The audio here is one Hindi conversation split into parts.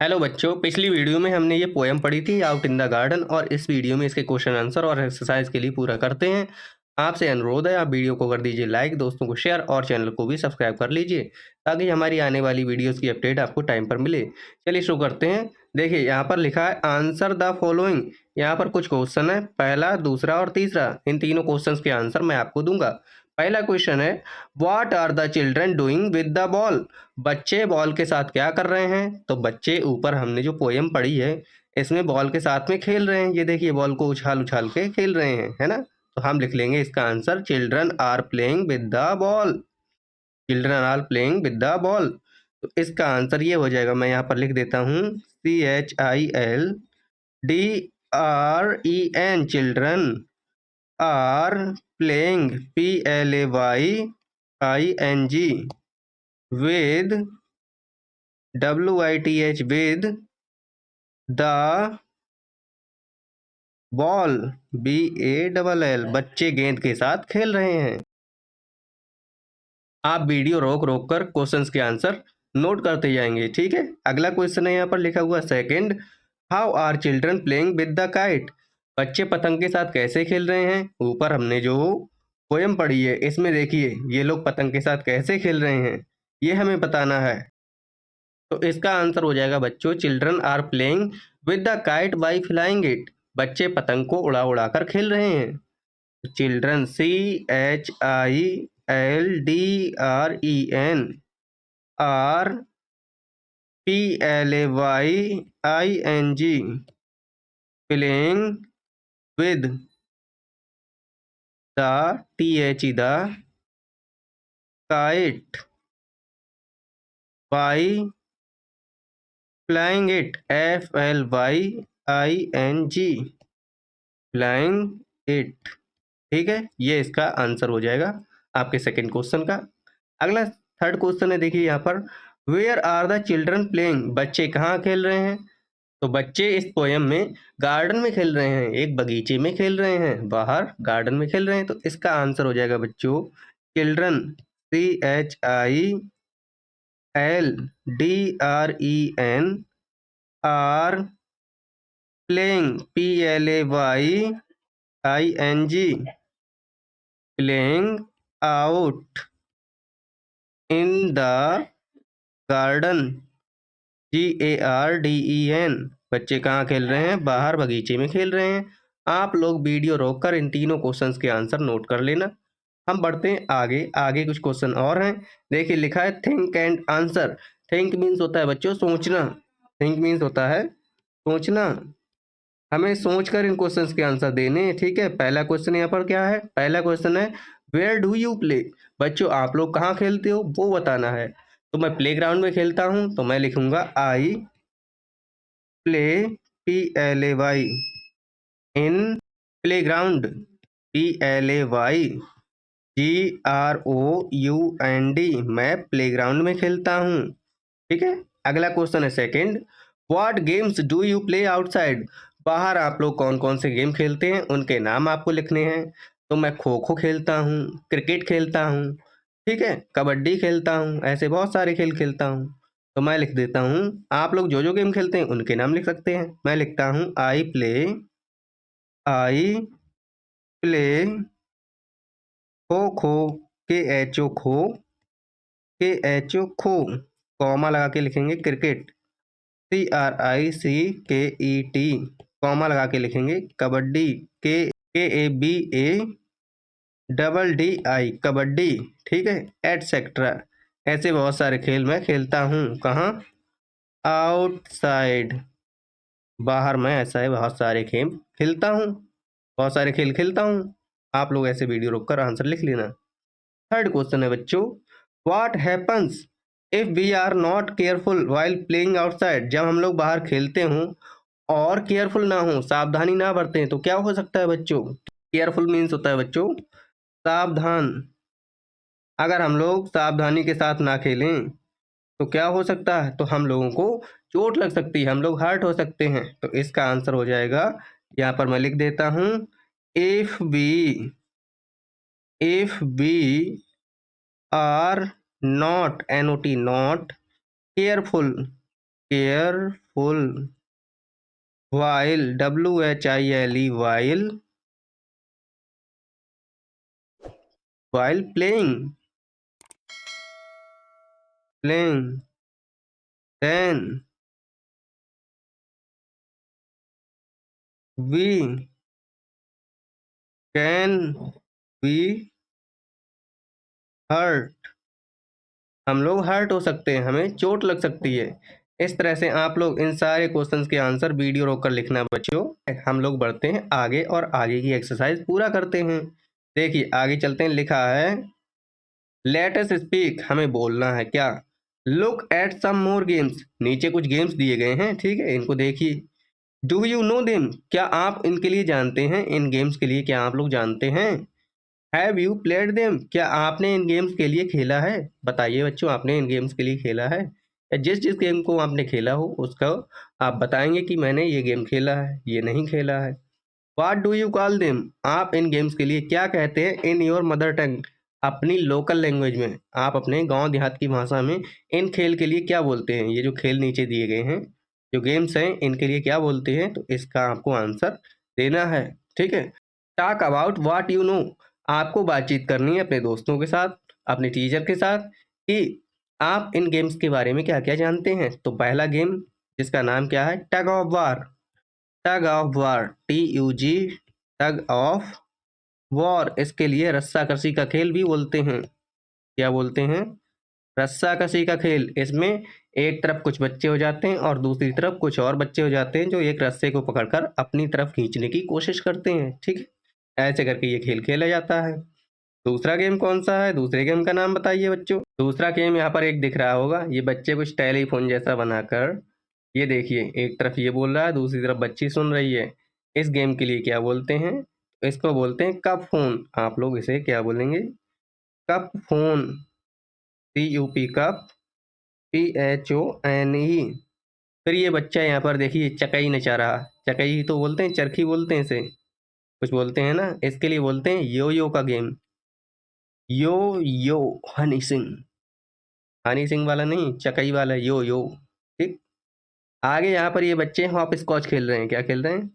हेलो बच्चों, पिछली वीडियो में हमने ये पोएम पढ़ी थी आउट इन द गार्डन और इस वीडियो में इसके क्वेश्चन आंसर और एक्सरसाइज के लिए पूरा करते हैं। आपसे अनुरोध है, आप वीडियो को कर दीजिए लाइक, दोस्तों को शेयर और चैनल को भी सब्सक्राइब कर लीजिए ताकि हमारी आने वाली वीडियोस की अपडेट आपको टाइम पर मिले। चलिए शुरू करते हैं। देखिए यहाँ पर लिखा है आंसर द फॉलोइंग। यहाँ पर कुछ क्वेश्चन है, पहला, दूसरा और तीसरा। इन तीनों क्वेश्चन के आंसर मैं आपको दूंगा। पहला क्वेश्चन है, what are the children doing with the ball? बच्चे बॉल के साथ क्या कर रहे हैं? तो बच्चे ऊपर हमने जो पोएम पढ़ी है इसमें बॉल के साथ में खेल रहे हैं। ये देखिए बॉल को उछाल उछाल के खेल रहे हैं, है ना। तो हम लिख लेंगे इसका answer, children are playing with the ball. Children are playing with the ball. तो इसका आंसर ये हो जाएगा, मैं यहाँ पर लिख देता हूँ CHILDREN, children are playing PLAYING with WITH with the ball BALL। बच्चे गेंद के साथ खेल रहे हैं। आप वीडियो रोक रोक कर क्वेश्चंस के आंसर नोट करते जाएंगे, ठीक है। अगला क्वेश्चन है यहाँ पर लिखा हुआ second, how are children playing with the kite? बच्चे पतंग के साथ कैसे खेल रहे हैं? ऊपर हमने जो पोयम पढ़ी है इसमें देखिए ये लोग पतंग के साथ कैसे खेल रहे हैं, ये हमें बताना है। तो इसका आंसर हो जाएगा बच्चों, children are playing with the kite by flying it. बच्चे पतंग को उड़ा उड़ा कर खेल रहे हैं। Children CHILDREN are PLAYING playing with the the kite by flying it FLYING flying it. ठीक है, ये इसका आंसर हो जाएगा आपके सेकंड क्वेश्चन का। अगला थर्ड क्वेश्चन है, देखिए यहाँ पर, where are the children playing? बच्चे कहाँ खेल रहे हैं? तो बच्चे इस पोयम में गार्डन में खेल रहे हैं, एक बगीचे में खेल रहे हैं, बाहर गार्डन में खेल रहे हैं। तो इसका आंसर हो जाएगा बच्चों, children CHILDREN are playing PLAYING playing out in the garden GARDEN। बच्चे कहाँ खेल रहे हैं? बाहर बगीचे में खेल रहे हैं। आप लोग वीडियो रोककर इन तीनों क्वेश्चंस के आंसर नोट कर लेना। हम बढ़ते हैं आगे। आगे कुछ क्वेश्चन और हैं। देखिए लिखा है think and answer. Think means होता है बच्चों सोचना। थिंक मीन्स होता है सोचना। हमें सोचकर इन क्वेश्चंस के आंसर देने हैं, ठीक है। पहला क्वेश्चन यहाँ पर क्या है? पहला क्वेश्चन है, वेयर डू यू प्ले? बच्चों आप लोग कहाँ खेलते हो वो बताना है। तो मैं प्लेग्राउंड में खेलता हूँ, तो मैं लिखूंगा I play PLAY in playground PLAYGROUND, मैं प्लेग्राउंड में खेलता हूँ, ठीक है। अगला क्वेश्चन है second, what games do you play outside? बाहर आप लोग कौन कौन से गेम खेलते हैं उनके नाम आपको लिखने हैं। तो मैं खो खो खेलता हूँ, क्रिकेट खेलता हूँ, ठीक है, कबड्डी खेलता हूँ, ऐसे बहुत सारे खेल खेलता हूँ। तो मैं लिख देता हूँ, आप लोग जो जो गेम खेलते हैं उनके नाम लिख सकते हैं। मैं लिखता हूँ I play kho kho, KHO खो, KHO खो, कॉमा लगा के लिखेंगे क्रिकेट, CRICKET, कॉमा लगा के लिखेंगे कबड्डी, KABADDI कबड्डी, ठीक है, एटसेट्रा। ऐसे बहुत सारे खेल मैं खेलता हूँ। कहाँ? आउटसाइड, बाहर मैं ऐसा है बहुत सारे खेल खेलता हूँ, बहुत सारे खेल खेलता हूँ। आप लोग ऐसे वीडियो रोककर आंसर लिख लेना। थर्ड क्वेश्चन है बच्चों, what happens if we are not careful while playing outside? जब हम लोग बाहर खेलते हों और केयरफुल ना हो, सावधानी ना बरतें, तो क्या हो सकता है बच्चों? केयरफुल मीन्स होता है बच्चों सावधान। अगर हम लोग सावधानी के साथ ना खेलें तो क्या हो सकता है? तो हम लोगों को चोट लग सकती है, हम लोग हर्ट हो सकते हैं। तो इसका आंसर हो जाएगा, यहाँ पर मैं लिख देता हूँ, if we are not NOT not careful, careful while while playing then we can be hurt। हम लोग हर्ट हो सकते हैं, हमें चोट लग सकती है। इस तरह से आप लोग इन सारे क्वेश्चंस के आंसर वीडियो रोक कर लिखना बच्चों। हम लोग बढ़ते हैं आगे और आगे की एक्सरसाइज पूरा करते हैं। देखिए आगे चलते हैं, लिखा है लेट अस स्पीक, हमें बोलना है क्या। Look at some more games, नीचे कुछ गेम्स दिए गए हैं, ठीक है, इनको देखिए। डू यू नो देम, क्या आप इनके लिए जानते हैं, इन गेम्स के लिए क्या आप लोग जानते हैं। हैव यू प्लेड देम, क्या आपने इन गेम्स के लिए खेला है। बताइए बच्चों, आपने इन गेम्स के लिए खेला है, या जिस जिस गेम को आपने खेला हो उसका आप बताएंगे कि मैंने ये गेम खेला है, ये नहीं खेला है। What do you call them, आप इन गेम्स के लिए क्या कहते हैं इन योर मदर टंग, अपनी लोकल लैंग्वेज में, आप अपने गांव देहात की भाषा में इन खेल के लिए क्या बोलते हैं। ये जो खेल नीचे दिए गए हैं, जो गेम्स हैं, इनके लिए क्या बोलते हैं, तो इसका आपको आंसर देना है, ठीक है। Talk about what you know, आपको बातचीत करनी है अपने दोस्तों के साथ, अपने टीचर के साथ, कि आप इन गेम्स के बारे में क्या क्या जानते हैं। तो पहला गेम जिसका नाम क्या है, tug of war. Tug of war, TUG, tug of war, इसके लिए रस्साकसी का खेल भी बोलते हैं। क्या बोलते हैं, रस्साकसी का खेल। इसमें एक तरफ कुछ बच्चे हो जाते हैं और दूसरी तरफ कुछ और बच्चे हो जाते हैं, जो एक रस्से को पकड़कर अपनी तरफ खींचने की कोशिश करते हैं, ठीक है। ऐसे करके ये खेल खेला जाता है। दूसरा गेम कौन सा है, दूसरे गेम का नाम बताइए बच्चों। दूसरा गेम यहाँ पर एक दिख रहा होगा, ये बच्चे कुछ टेलीफोन जैसा बनाकर, ये देखिए एक तरफ ये बोल रहा है, दूसरी तरफ बच्ची सुन रही है। इस गेम के लिए क्या बोलते हैं, इसको बोलते हैं कप फोन। आप लोग इसे क्या बोलेंगे, cup phone, CUP, cup, PHONE। फिर ये बच्चा यहाँ पर देखिए चकई नचा रहा, चकई तो बोलते हैं, चरखी बोलते हैं इसे, कुछ बोलते हैं ना, इसके लिए बोलते हैं यो यो का गेम। यो यो हनी सिंह, हनी सिंह वाला नहीं, चकई वाला यो यो, ठीक। आगे यहाँ पर ये बच्चे हॉप स्कॉच खेल रहे हैं। क्या खेल रहे हैं,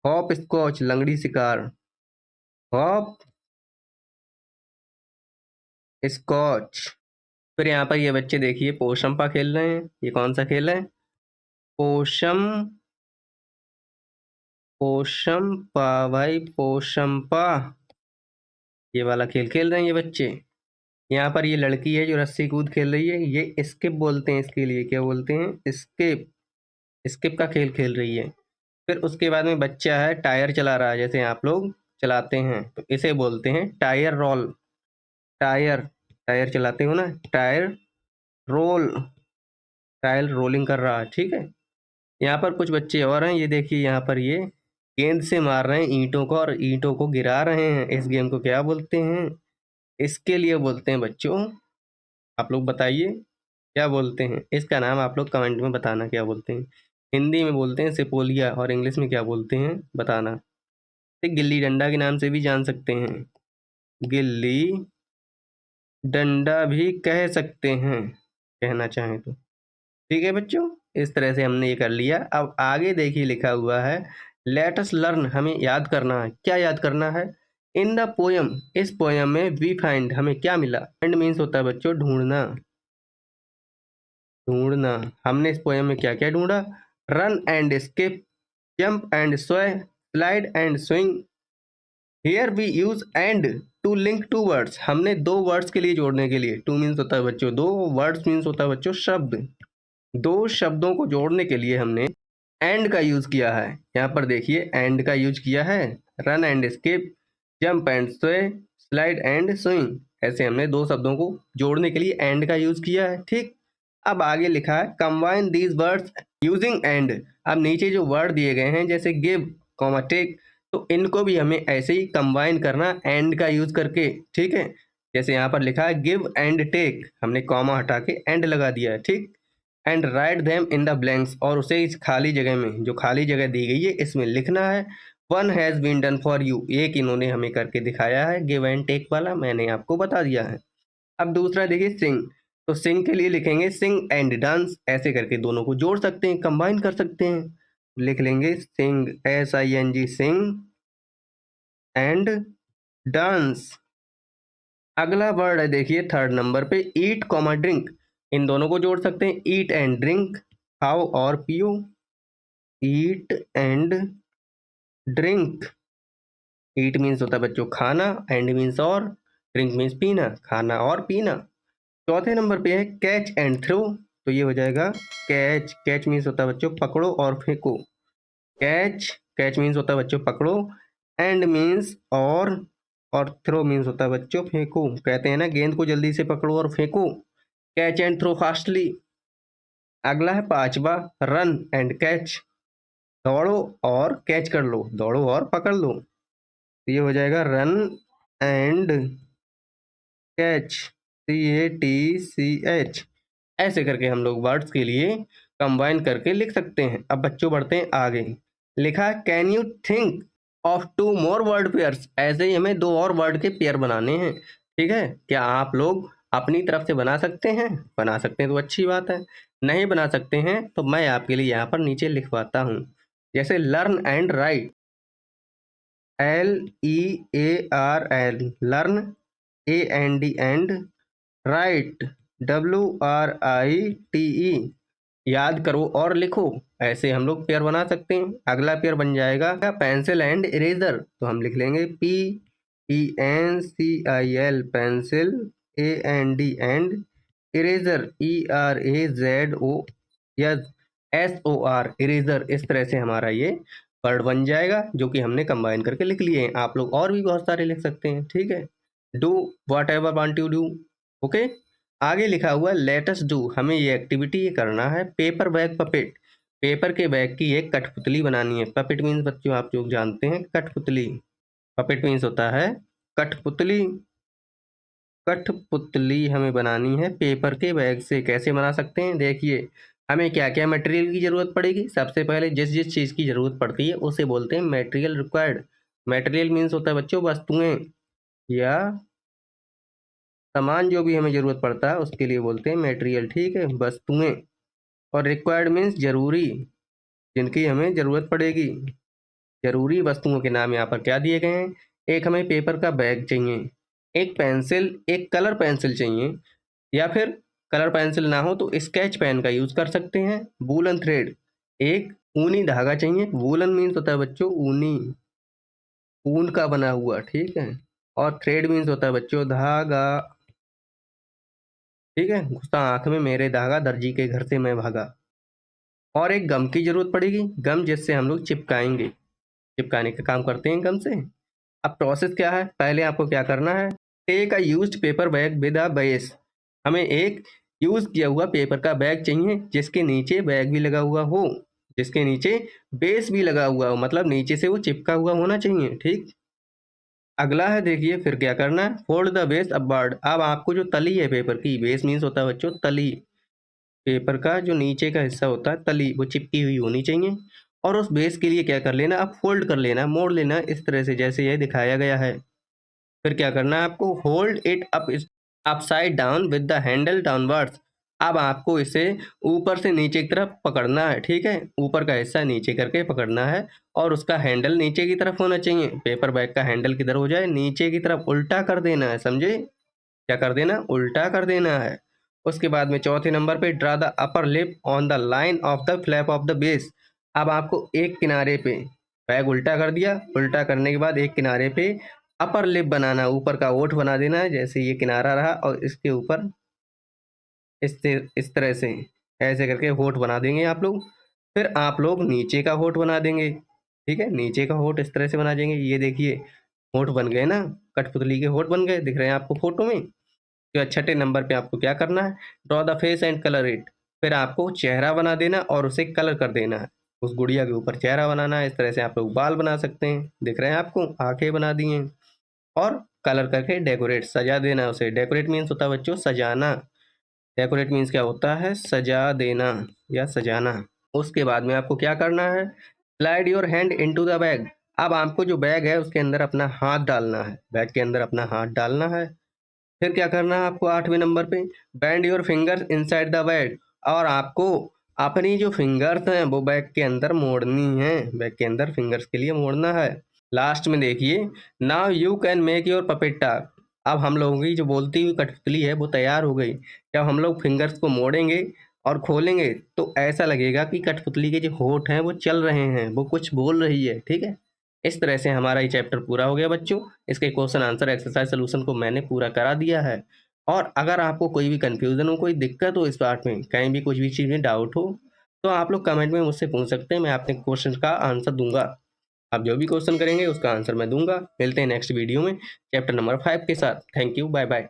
हॉप स्कॉच, लंगड़ी शिकार, हॉप स्कॉच। फिर यहाँ पर ये बच्चे देखिए पोशंपा खेल रहे हैं। ये कौन सा खेल है, पोशम, पोशंपा भाई, पोशंपा, ये वाला खेल खेल रहे हैं ये बच्चे। यहाँ पर ये लड़की है जो रस्सी कूद खेल रही है, ये स्किप बोलते हैं इसके लिए, क्या बोलते हैं, स्किप, स्किप का खेल खेल रही है। फिर उसके बाद में बच्चा है टायर चला रहा है, जैसे आप लोग चलाते हैं, तो इसे बोलते हैं टायर रोल। टायर, टायर चलाते हो ना, टायर रोल, टायर रोलिंग कर रहा है, ठीक है। यहाँ पर कुछ बच्चे और हैं, ये देखिए यहाँ पर ये गेंद से मार रहे हैं ईंटों को और ईंटों को गिरा रहे हैं। इस गेम को क्या बोलते हैं, इसके लिए बोलते हैं बच्चों, आप लोग बताइए क्या बोलते हैं। इसका नाम आप लोग कमेंट में बताना क्या बोलते हैं। हिंदी में बोलते हैं सिपोलिया और इंग्लिश में क्या बोलते हैं बताना। एक गिल्ली डंडा के नाम से भी जान सकते हैं, गिल्ली डंडा भी कह सकते हैं, कहना चाहें तो, ठीक है बच्चों। इस तरह से हमने ये कर लिया। अब आगे देखिए लिखा हुआ है लेट अस लर्न, हमें याद करना है। क्या याद करना है, इन द पोयम, इस पोयम में वी फाइंड, हमें क्या मिला। फाइंड मीन्स होता है बच्चों ढूंढना, ढूंढना। हमने इस पोयम में क्या क्या ढूंढा, run and skip, jump and sway, slide and swing. Here we use and to link two words, हमने दो वर्ड्स के लिए जोड़ने के लिए, टू मीन्स होता है बच्चों दो, वर्ड्स मीन्स होता है बच्चों शब्द, दो शब्दों को जोड़ने के लिए हमने एंड का यूज किया है। यहाँ पर देखिए एंड का यूज किया है, run and skip, jump and sway, slide and swing, ऐसे हमने दो शब्दों को जोड़ने के लिए एंड का यूज किया है, ठीक। अब आगे लिखा है combine these words using and. अब नीचे जो वर्ड दिए गए हैं जैसे गिव, कॉमा, टेक, तो इनको भी हमें ऐसे ही कंबाइन करना एंड का यूज करके, ठीक है। जैसे यहाँ पर लिखा है गिव एंड टेक, हमने कॉमा हटा के एंड लगा दिया है, ठीक। And write them in the blanks, और उसे इस खाली जगह में, जो खाली जगह दी गई है इसमें लिखना है। One has been done for you, एक इन्होंने हमें करके दिखाया है, गिव एंड टेक वाला मैंने आपको बता दिया है। अब दूसरा देखिए सिंग, तो सिंग के लिए लिखेंगे सिंग एंड डांस, ऐसे करके दोनों को जोड़ सकते हैं, कंबाइन कर सकते हैं। लिख लेंगे सिंग, SING, सिंग एंड डांस। अगला वर्ड है देखिए थर्ड नंबर पे, ईट कॉमा ड्रिंक। इन दोनों को जोड़ सकते हैं, ईट एंड ड्रिंक, खाओ और पियो। Eat and drink. Eat means होता है बच्चों खाना, एंड मीन्स और, ड्रिंक मीन्स पीना, खाना और पीना। चौथे नंबर पे है कैच एंड थ्रो। तो ये हो जाएगा कैच। कैच मीन्स होता है बच्चों पकड़ो और फेंको। कैच, कैच मीन्स होता है बच्चों पकड़ो, एंड मीन्स और थ्रो मीन्स होता है बच्चों फेंको। कहते हैं ना गेंद को जल्दी से पकड़ो और फेंको। Catch and throw fastly. अगला है पांचवा, रन एंड कैच। दौड़ो और कैच कर लो, दौड़ो और पकड़ लो। तो ये हो जाएगा रन एंड कैच, CATCH। ऐसे करके हम लोग वर्ड्स के लिए कंबाइन करके लिख सकते हैं। अब बच्चों बढ़ते हैं आगे। लिखा can you think of 2 more word pairs. ऐसे ही हमें 2 और वर्ड के पेयर बनाने हैं। ठीक है, क्या आप लोग अपनी तरफ से बना सकते हैं? बना सकते हैं तो अच्छी बात है, नहीं बना सकते हैं तो मैं आपके लिए यहाँ पर नीचे लिखवाता हूँ। जैसे learn and right, LEARN, learn, AND and, right, WRITE, याद करो और लिखो। ऐसे हम लोग पेयर बना सकते हैं। अगला पेयर बन जाएगा पेंसिल एंड इरेजर। तो हम लिख लेंगे PENCIL, pencil, AND and, eraser, ERAZOSOR, eraser. इस तरह से हमारा ये वर्ड बन जाएगा जो कि हमने कंबाइन करके लिख लिए हैं। आप लोग और भी बहुत सारे लिख सकते हैं। ठीक है, do what ever want you do. Okay, आगे लिखा हुआ लेट अस डू। हमें ये एक्टिविटी ये करना है पेपर बैग पपेट। पेपर के बैग की एक कठपुतली बनानी है। पपेट मीन्स बच्चों आप लोग जानते हैं कठपुतली। पपेट मीन्स होता है कठपुतली। कठपुतली हमें बनानी है पेपर के बैग से। कैसे बना सकते हैं देखिए, हमें क्या क्या मटेरियल की ज़रूरत पड़ेगी। सबसे पहले जिस जिस चीज़ की ज़रूरत पड़ती है उसे बोलते हैं मटेरियल रिक्वायर्ड। मटेरियल मीन्स होता है बच्चों वस्तुएं या सामान, जो भी हमें ज़रूरत पड़ता है उसके लिए बोलते हैं मटेरियल। ठीक है, वस्तुएं। और रिक्वायर्ड मीन्स जरूरी, जिनकी हमें ज़रूरत पड़ेगी। जरूरी वस्तुओं के नाम यहाँ पर क्या दिए गए हैं। एक हमें पेपर का बैग चाहिए, एक पेंसिल, एक कलर पेंसिल चाहिए, या फिर कलर पेंसिल ना हो तो स्केच पेन का यूज़ कर सकते हैं। वूलन थ्रेड, एक ऊनी धागा चाहिए। वूलन मीन्स होता है बच्चों ऊनी, ऊन का बना हुआ। ठीक है, और थ्रेड मीन्स होता है बच्चों धागा। ठीक है, घुसा आंख में मेरे धागा, दर्जी के घर से मैं भागा। और एक गम की जरूरत पड़ेगी, गम जिससे हम लोग चिपकाएंगे, चिपकाने का काम करते हैं गम से। अब प्रोसेस क्या है, पहले आपको क्या करना है, take a used paper bag with a base. हमें एक यूज किया हुआ पेपर का बैग चाहिए जिसके नीचे बैग भी लगा हुआ हो, जिसके नीचे बेस भी लगा हुआ हो, मतलब नीचे से वो चिपका हुआ होना चाहिए। ठीक, अगला है देखिए फिर क्या करना है, फोल्ड द बेस अपवर्ड। अब आपको जो तली है पेपर की, बेस मीन्स होता है बच्चों तली, पेपर का जो नीचे का हिस्सा होता है तली, वो चिपकी हुई होनी चाहिए। और उस बेस के लिए क्या कर लेना, अब फोल्ड कर लेना, मोड़ लेना इस तरह से जैसे ये दिखाया गया है। फिर क्या करना है आपको, hold it up upside down with the handle downwards. अब आपको इसे ऊपर से नीचे की तरफ पकड़ना है। ठीक है, ऊपर का हिस्सा नीचे करके पकड़ना है और उसका हैंडल नीचे की तरफ होना चाहिए। पेपर बैग का हैंडल किधर हो जाए, नीचे की तरफ उल्टा कर देना है, समझे। क्या कर देना, उल्टा कर देना है। उसके बाद में चौथे नंबर पे draw the upper lip on the line of the flap of the base. अब आपको एक किनारे पे बैग उल्टा कर दिया, उल्टा करने के बाद एक किनारे पे अपर लिप बनाना, ऊपर का ओठ बना देना है। जैसे ये किनारा रहा और इसके ऊपर इस तरह से ऐसे करके होठ बना देंगे आप लोग। फिर आप लोग नीचे का होठ बना देंगे। ठीक है, नीचे का होठ इस तरह से बना देंगे। ये देखिए होठ बन गए ना, कठपुतली के होठ बन गए, दिख रहे हैं आपको फोटो में। तो छठे नंबर पे आपको क्या करना है, draw the face and colour it. फिर आपको चेहरा बना देना और उसे कलर कर देना है। उस गुड़िया के ऊपर चेहरा बनाना है। इस तरह से आप लोग बाल बना सकते हैं, दिख रहे हैं आपको, आंखें बना दी हैं। और कलर करके डेकोरेट, सजा देना उसे। डेकोरेट मीन्स होता है बच्चों सजाना। डेकोरेट मीन्स क्या होता है, सजा देना या सजाना। उसके बाद में आपको क्या करना है, slide your hand into the bag. अब आपको जो बैग है उसके अंदर अपना हाथ डालना है, बैग के अंदर अपना हाथ डालना है। फिर क्या करना है आपको 8वें नंबर पे, bend your fingers inside the bed, और आपको अपनी जो फिंगर्स हैं वो बैग के अंदर मोड़नी है, बैग के अंदर फिंगर्स के लिए मोड़ना है। लास्ट में देखिए, now you can make your puppet talk. अब हम लोगों की जो बोलती हुई कठपुतली है वो तैयार हो गई। जब हम लोग फिंगर्स को मोड़ेंगे और खोलेंगे तो ऐसा लगेगा कि कठपुतली के जो होंठ हैं वो चल रहे हैं, वो कुछ बोल रही है, ठीक है। इस तरह से हमारा ये चैप्टर पूरा हो गया बच्चों। इसके क्वेश्चन आंसर एक्सरसाइज सोल्यूशन को मैंने पूरा करा दिया है। और अगर आपको कोई भी कंफ्यूजन हो, कोई दिक्कत हो इस पार्ट में, कहीं भी कुछ भी चीज़ में डाउट हो, तो आप लोग कमेंट में मुझसे पूछ सकते हैं, मैं आपके क्वेश्चन का आंसर दूंगा। आप जो भी क्वेश्चन करेंगे उसका आंसर मैं दूंगा। मिलते हैं नेक्स्ट वीडियो में चैप्टर नंबर 5 के साथ। Thank you, bye bye.